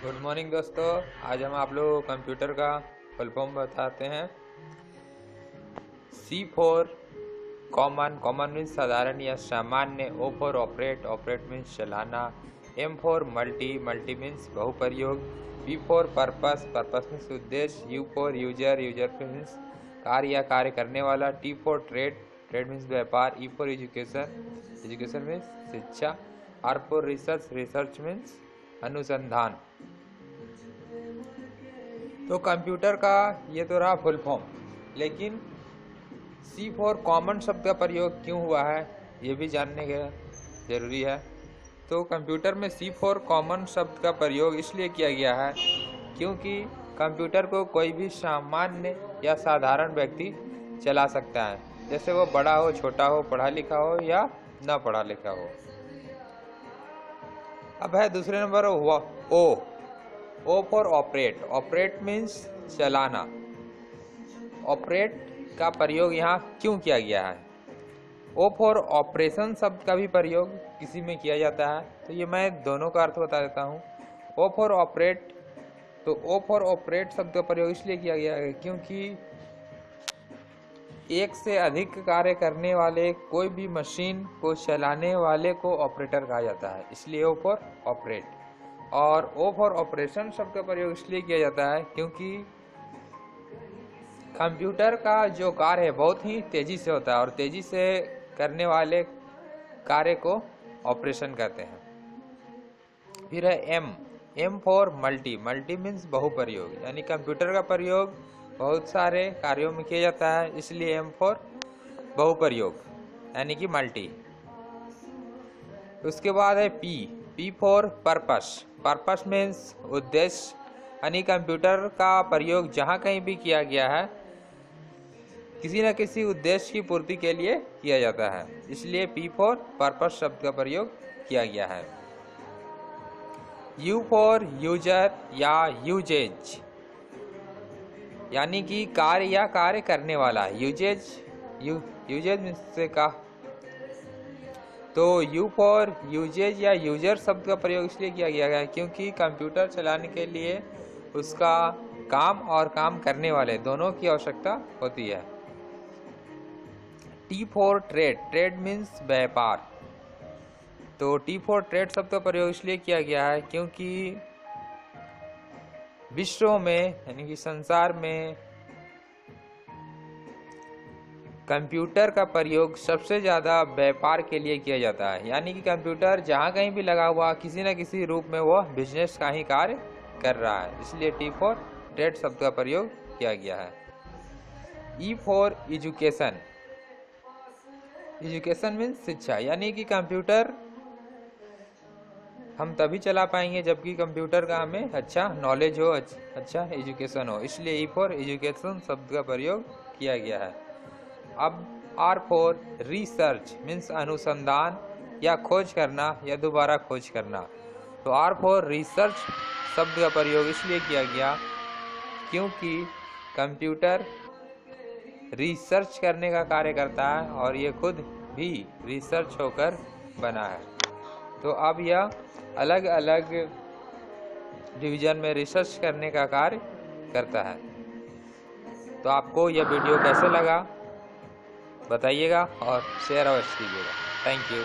Good morning दोस्तों। आज हम आप लोग कंप्यूटर का फुल फॉर्म बताते हैं। C4 कॉमन मीन्स साधारण या सामान्य। O4 ऑपरेट मीन्स चलाना। M4 मल्टी मीन्स बहुप्रयोग। P4 पर्पस मीन्स उद्देश्य। U4 यूजर मीन्स कार्य या कार्य करने वाला। T4 ट्रेड मीन्स व्यापार। E4 एजुकेशन मीन्स शिक्षा। R4 रिसर्च मीन्स अनुसंधान। तो कंप्यूटर का ये तो रहा फुल फॉर्म, लेकिन C4 कॉमन शब्द का प्रयोग क्यों हुआ है ये भी जानने का जरूरी है। तो कंप्यूटर में C4 कॉमन शब्द का प्रयोग इसलिए किया गया है क्योंकि कंप्यूटर को कोई भी सामान्य या साधारण व्यक्ति चला सकता है, जैसे वो बड़ा हो, छोटा हो, पढ़ा लिखा हो या ना पढ़ा लिखा हो। अब है दूसरे number O for operate means चलाना। ऑपरेट का प्रयोग यहाँ क्यों किया गया है? O फॉर ऑपरेशन शब्द का भी प्रयोग किसी में किया जाता है, तो ये मैं दोनों का अर्थ बता देता हूँ। O फॉर ऑपरेट, तो O फॉर ऑपरेट शब्द का प्रयोग इसलिए किया गया है क्योंकि एक से अधिक कार्य करने वाले कोई भी मशीन को चलाने वाले को ऑपरेटर कहा जाता है, इसलिए O फॉर ऑपरेट। और O फॉर ऑपरेशन शब्द का प्रयोग इसलिए किया जाता है क्योंकि कंप्यूटर का जो कार्य है बहुत ही तेजी से होता है और तेजी से करने वाले कार्य को ऑपरेशन कहते हैं। फिर है M फॉर मल्टी मीन्स बहुप्रयोग, यानी कंप्यूटर का प्रयोग बहुत सारे कार्यों में किया जाता है, इसलिए M फॉर बहुप्रयोग यानी कि मल्टी। उसके बाद है P फॉर पर्पस मीन्स उद्देश्य, यानी कंप्यूटर का प्रयोग जहाँ कहीं भी किया गया है किसी न किसी उद्देश्य की पूर्ति के लिए किया जाता है, इसलिए P फॉर पर्पस शब्द का प्रयोग किया गया है। U फॉर यूजर या यूजेज, यानी कि कार्य या कार्य करने वाला। यूजेज से का, तो U फॉर यूजेज या यूजर शब्द का प्रयोग इसलिए किया गया है क्योंकि कंप्यूटर चलाने के लिए उसका काम और काम करने वाले दोनों की आवश्यकता होती है। T फॉर ट्रेड मीन्स व्यापार, तो T फॉर ट्रेड शब्द का प्रयोग इसलिए किया गया है क्योंकि विश्व में यानी कि संसार में कंप्यूटर का प्रयोग सबसे ज़्यादा व्यापार के लिए किया जाता है, यानी कि कंप्यूटर जहाँ कहीं भी लगा हुआ किसी न किसी रूप में वह बिजनेस का ही कार्य कर रहा है, इसलिए T फॉर ट्रेड शब्द का प्रयोग किया गया है। E फॉर एजुकेशन मीन्स शिक्षा, यानी कि कंप्यूटर हम तभी चला पाएंगे जबकि कंप्यूटर का हमें अच्छा नॉलेज हो, अच्छा एजुकेशन हो, इसलिए E फॉर एजुकेशन शब्द का प्रयोग किया गया है। अब R फॉर रिसर्च मीन्स अनुसंधान या खोज करना या दोबारा खोज करना, तो R फॉर रिसर्च शब्द का प्रयोग इसलिए किया गया क्योंकि कंप्यूटर रिसर्च करने का कार्य करता है और ये खुद भी रिसर्च होकर बना है। तो अब यह अलग अलग डिवीजन में रिसर्च करने का कार्य करता है। तो आपको यह वीडियो कैसे लगा बताइएगा और शेयर अवश्य कीजिएगा। Thank you.